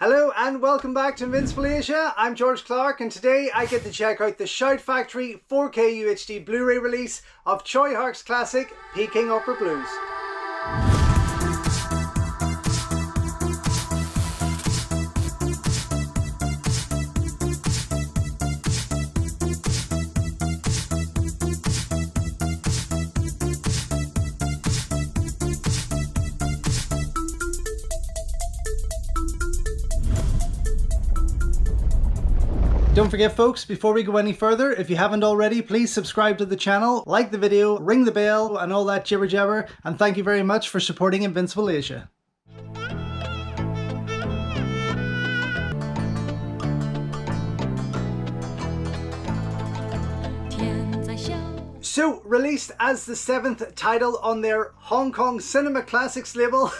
Hello and welcome back to Invincible Asia. I'm George Clark and today I get to check out the Shout Factory 4K UHD Blu-ray release of Tsui Hark's classic Peking Opera Blues. Don't forget folks, before we go any further, if you haven't already, please subscribe to the channel, like the video, ring the bell and all that jibber jabber, and thank you very much for supporting Invincible Asia. So, released as the 7th title on their Hong Kong Cinema Classics label,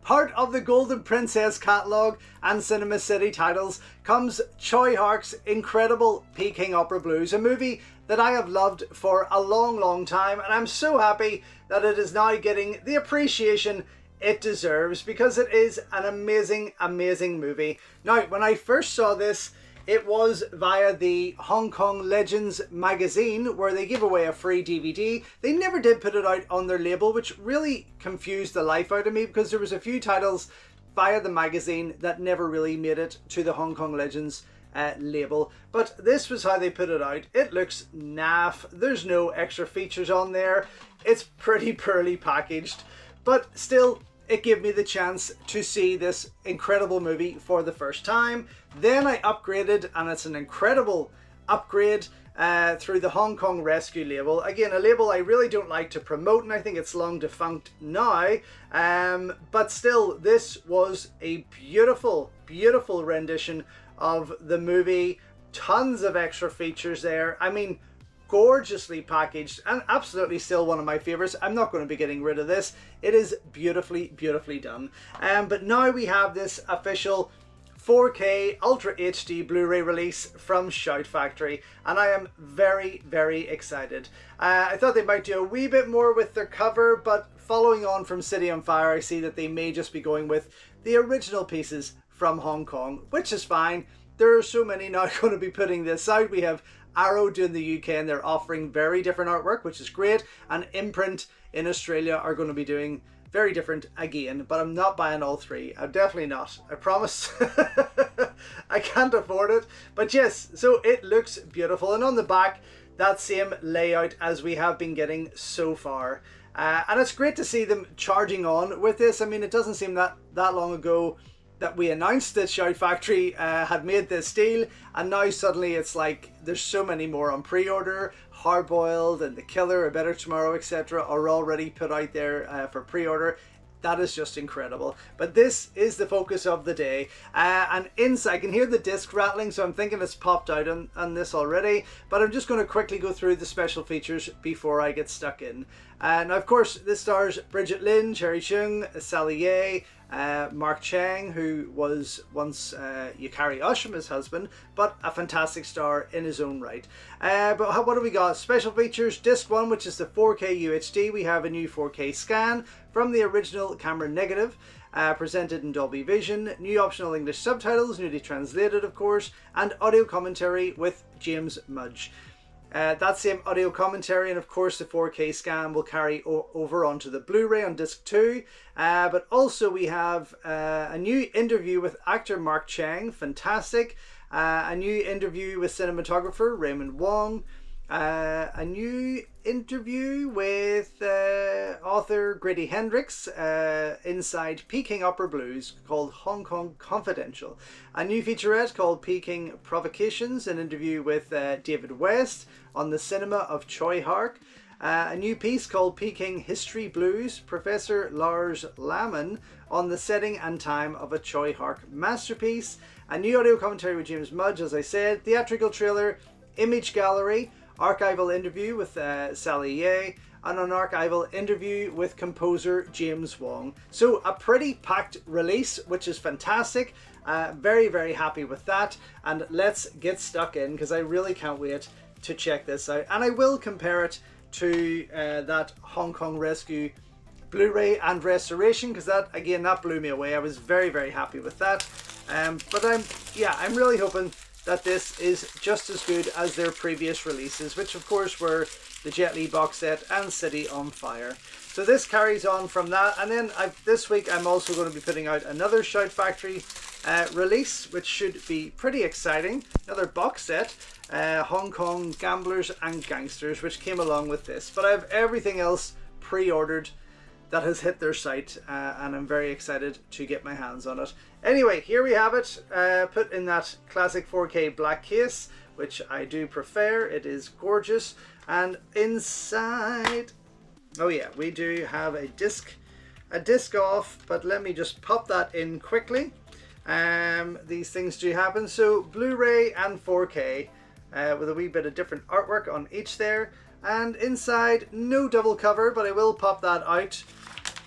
part of the Golden Princess catalogue and Cinema City titles, comes Tsui Hark's incredible Peking Opera Blues, a movie that I have loved for a long time, and I'm so happy that it is now getting the appreciation it deserves because it is an amazing movie. Now, when I first saw this, it was via the Hong Kong Legends magazine where they give away a free DVD. They never did put it out on their label, which really confused the life out of me because there was a few titles via the magazine that never really made it to the Hong Kong Legends label. But this was how they put it out. It looks naff. There's no extra features on there. It's pretty poorly packaged, but still, it gave me the chance to see this incredible movie for the first time. Then I upgraded, and it's an incredible upgrade through the Hong Kong Rescue label. Again, a label I really don't like to promote, and I think it's long defunct now. But still, this was a beautiful rendition of the movie. Tons of extra features there. I mean, gorgeously packaged and absolutely still one of my favorites. I'm not going to be getting rid of this. It is beautifully done. But now we have this official 4K Ultra HD Blu-ray release from Shout Factory, and I am very excited. I thought they might do a wee bit more with their cover, but following on from City on Fire, I see that they may just be going with the original pieces from Hong Kong, which is fine. There are so many now going to be putting this out. We have Arrow doing the UK and they're offering very different artwork, which is great, and Imprint in Australia are going to be doing very different again, but I'm not buying all three. I'm definitely not, I promise. I can't afford it, but yes, so it looks beautiful, and on the back, that same layout as we have been getting so far. And it's great to see them charging on with this. I mean, it doesn't seem that long ago that we announced that Shout Factory had made this deal, and now suddenly it's like there's so many more on pre-order. Hardboiled and The Killer, A Better Tomorrow, etc. are already put out there for pre-order. That is just incredible. But this is the focus of the day, and inside I can hear the disc rattling, so I'm thinking it's popped out on this already, but I'm just going to quickly go through the special features before I get stuck in. Now, of course, this stars Brigitte, Cherie Chung, Sally Yeh, Mark Cheng, who was once Yukari Oshima's husband, but a fantastic star in his own right. But what do we got? Special features, disc 1, which is the 4K UHD. We have a new 4K scan from the original camera negative, presented in Dolby Vision, new optional English subtitles, newly translated of course, and audio commentary with James Mudge. That same audio commentary and of course the 4K scan will carry over onto the Blu-ray on disc 2, but also we have a new interview with actor Mark Cheng, fantastic, a new interview with cinematographer Raymond Wong, a new interview with author Grady Hendrix inside Peking Opera Blues called Hong Kong Confidential, a new featurette called Peking Provocations, an interview with David West on the cinema of Tsui Hark, a new piece called Peking History Blues, Professor Lars Laman on the setting and time of a Tsui Hark masterpiece, a new audio commentary with James Mudge, as I said, theatrical trailer, image gallery, archival interview with Sally Yeh, and an archival interview with composer James Wong. So a pretty packed release, which is fantastic. Very happy with that, and let's get stuck in because I really can't wait to check this out, and I will compare it to that Hong Kong Rescue Blu-ray and restoration, because that, again, that blew me away. I was very happy with that. But I'm really hoping that this is just as good as their previous releases, which of course were the Jet Li box set and City on Fire. So this carries on from that, and then this week I'm also going to be putting out another Shout Factory release, which should be pretty exciting. Another box set, Hong Kong Gamblers and Gangsters, which came along with this. But I have everything else pre-ordered that has hit their site, and I'm very excited to get my hands on it. Anyway, here we have it, put in that classic 4K black case, which I do prefer. It is gorgeous. And inside, oh yeah, we do have a disc off, but let me just pop that in quickly. These things do happen. So Blu-ray and 4K with a wee bit of different artwork on each there. And inside, no double cover, but I will pop that out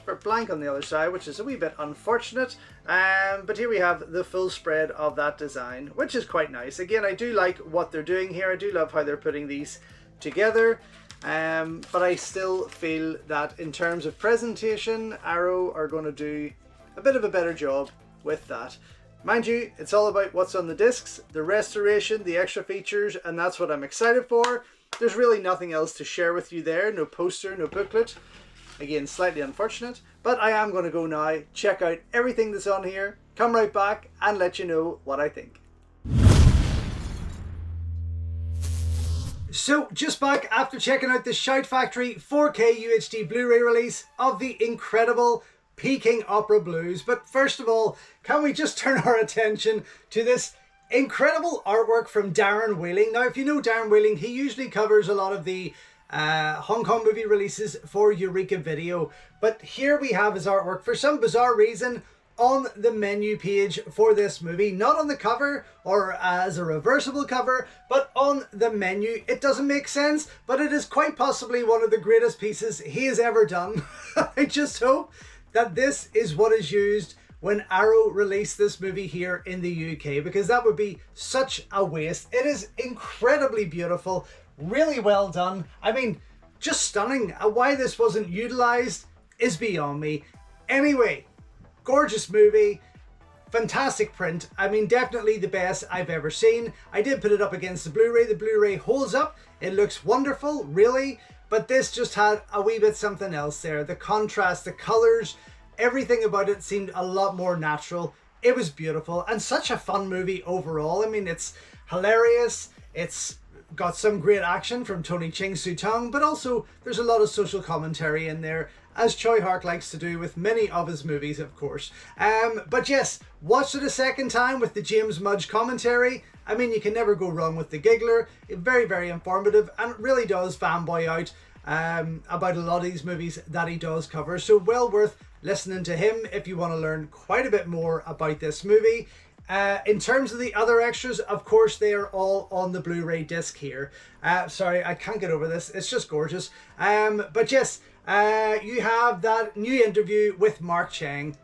for blank on the other side, which is a wee bit unfortunate. But here we have the full spread of that design, which is quite nice. Again, I do like what they're doing here. I do love how they're putting these together. But I still feel that in terms of presentation, Arrow are going to do a bit of a better job with that. Mind you, it's all about what's on the discs, the restoration, the extra features, and that's what I'm excited for. There's really nothing else to share with you there. No poster, no booklet. Again, slightly unfortunate, but I am going to go now, check out everything that's on here, come right back and let you know what I think. So, just back after checking out the Shout Factory 4K UHD Blu-ray release of the incredible Peking Opera Blues. But first of all, can we just turn our attention to this incredible artwork from Darren Wheeling. Now, if you know Darren Wheeling, he usually covers a lot of the Hong Kong movie releases for Eureka Video. But here we have his artwork for some bizarre reason on the menu page for this movie. Not on the cover or as a reversible cover, but on the menu. It doesn't make sense, but it is quite possibly one of the greatest pieces he has ever done. I just hope that this is what is used when Arrow released this movie here in the UK, because that would be such a waste. It is incredibly beautiful, really well done. I mean, just stunning. Why this wasn't utilized is beyond me. Anyway, gorgeous movie, fantastic print. I mean, definitely the best I've ever seen. I did put it up against the Blu-ray. The Blu-ray holds up. It looks wonderful, really. But this just had a wee bit something else there. The contrast, the colors, everything about it seemed a lot more natural. It was beautiful and such a fun movie overall. I mean, it's hilarious. It's got some great action from Cheng Tsui Chung, but also there's a lot of social commentary in there, as Choi Hark likes to do with many of his movies, of course. But yes, watched it a second time with the James Mudge commentary. I mean, you can never go wrong with the giggler. Very, very informative, and it really does fanboy out about a lot of these movies that he does cover. So well worth listening to him if you want to learn quite a bit more about this movie. In terms of the other extras, of course, they are all on the Blu-ray disc here. Sorry, I can't get over this. It's just gorgeous. But yes, you have that new interview with Mark Cheng.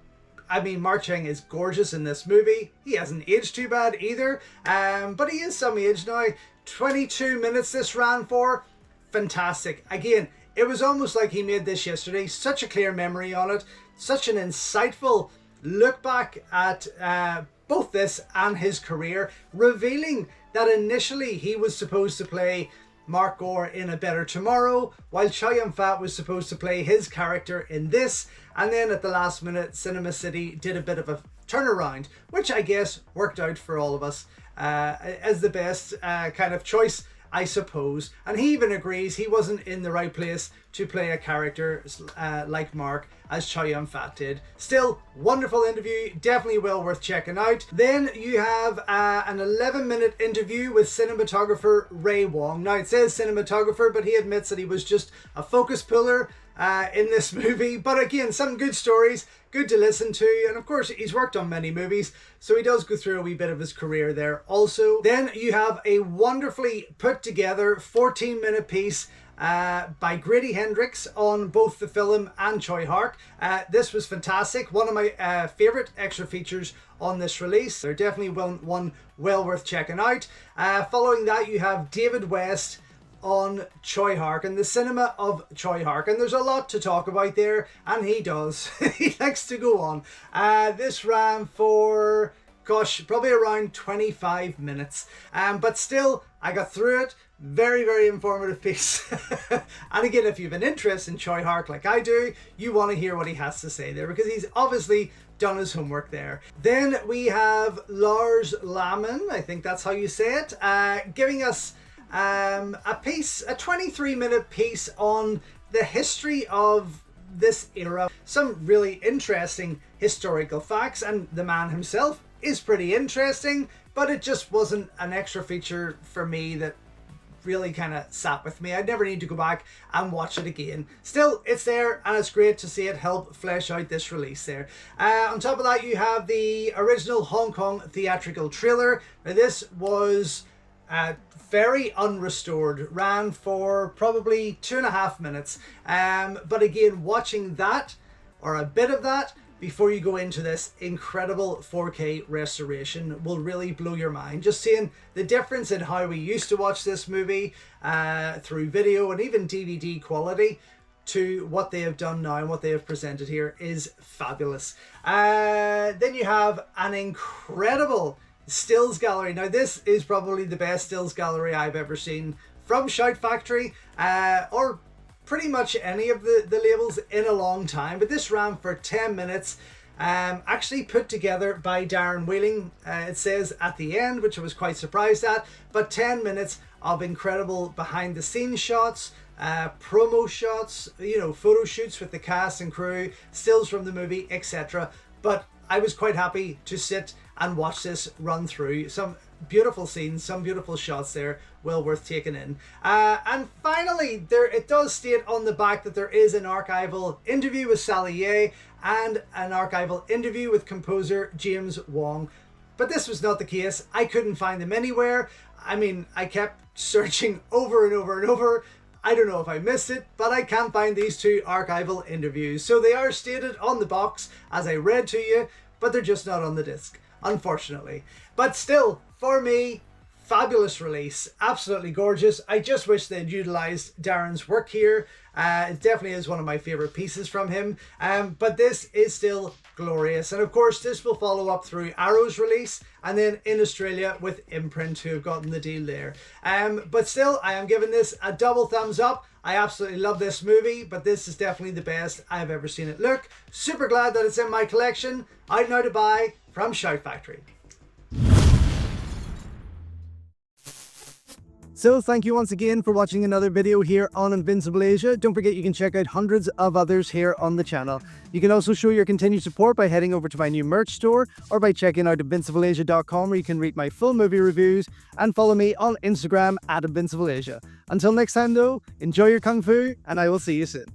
I mean, Mark Cheng is gorgeous in this movie. He hasn't aged too bad either. But he is some age now. 22 minutes this ran for. Fantastic. Again, it was almost like he made this yesterday. Such a clear memory on it. Such an insightful look back at both this and his career, revealing that initially he was supposed to play Mark Gore in A Better Tomorrow, while Chow Yun-fat was supposed to play his character in this, and then at the last minute Cinema City did a bit of a turnaround, which I guess worked out for all of us as the best kind of choice, I suppose. And he even agrees he wasn't in the right place to play a character like Mark as Chow Yun-fat did. Still, wonderful interview, definitely well worth checking out. Then you have an 11-minute interview with cinematographer Ray Wong. Now it says cinematographer, but he admits that he was just a focus puller in this movie. But again, some good stories, good to listen to, and of course he's worked on many movies, so he does go through a wee bit of his career there also. Then you have a wonderfully put together 14-minute piece by Grady Hendrix on both the film and Choi Hark. This was fantastic, one of my favourite extra features on this release. They're definitely one well worth checking out. Following that, you have David West on Choi Hark and the cinema of Choi Hark, and there's a lot to talk about there, and he does. He likes to go on. This ran for gosh, probably around 25 minutes. But still, I got through it. Very, very informative piece. And again, if you have an interest in Tsui Hark like I do, you want to hear what he has to say there, because he's obviously done his homework there. Then we have Lars Laman, I think that's how you say it, giving us a piece, a 23-minute piece on the history of this era. Some really interesting historical facts, and the man himself is pretty interesting, but it just wasn't an extra feature for me that really kind of sat with me. I never need to go back and watch it again. Still, it's there, and it's great to see it help flesh out this release there. On top of that, you have the original Hong Kong theatrical trailer. Now, this was very unrestored, ran for probably 2.5 minutes. But again, watching that, or a bit of that, before you go into this incredible 4K restoration will really blow your mind. Just seeing the difference in how we used to watch this movie through video and even DVD quality to what they have done now and what they have presented here is fabulous. Then you have an incredible stills gallery. Now, this is probably the best stills gallery I've ever seen from Shout Factory, or pretty much any of the labels in a long time, but this ran for 10 minutes, actually put together by Darren Wheeling, it says at the end, which I was quite surprised at, but 10 minutes of incredible behind the scenes shots, promo shots, you know, photo shoots with the cast and crew, stills from the movie, etc. But I was quite happy to sit and watch this run through. Some beautiful scenes, some beautiful shots there, well worth taking in. And finally, it does state on the back that there is an archival interview with Sally Yeh and an archival interview with composer James Wong. But this was not the case. I couldn't find them anywhere. I mean, I kept searching over and over and over. I don't know if I missed it, but I can't find these two archival interviews. So they are stated on the box as I read to you, but they're just not on the disc, unfortunately. But still, for me, fabulous release, absolutely gorgeous. I just wish they'd utilized Darren's work here. It definitely is one of my favorite pieces from him, but this is still glorious. And of course, this will follow up through Arrow's release, and then in Australia with Imprint, who have gotten the deal there. But still, I am giving this a double thumbs up. I absolutely love this movie, but this is definitely the best I've ever seen it look. Super glad that it's in my collection. Out now to buy from Shout Factory. So thank you once again for watching another video here on Invincible Asia. Don't forget you can check out hundreds of others here on the channel. You can also show your continued support by heading over to my new merch store or by checking out invincibleasia.com, where you can read my full movie reviews, and follow me on Instagram at InvincibleAsia. Until next time though, enjoy your Kung Fu, and I will see you soon.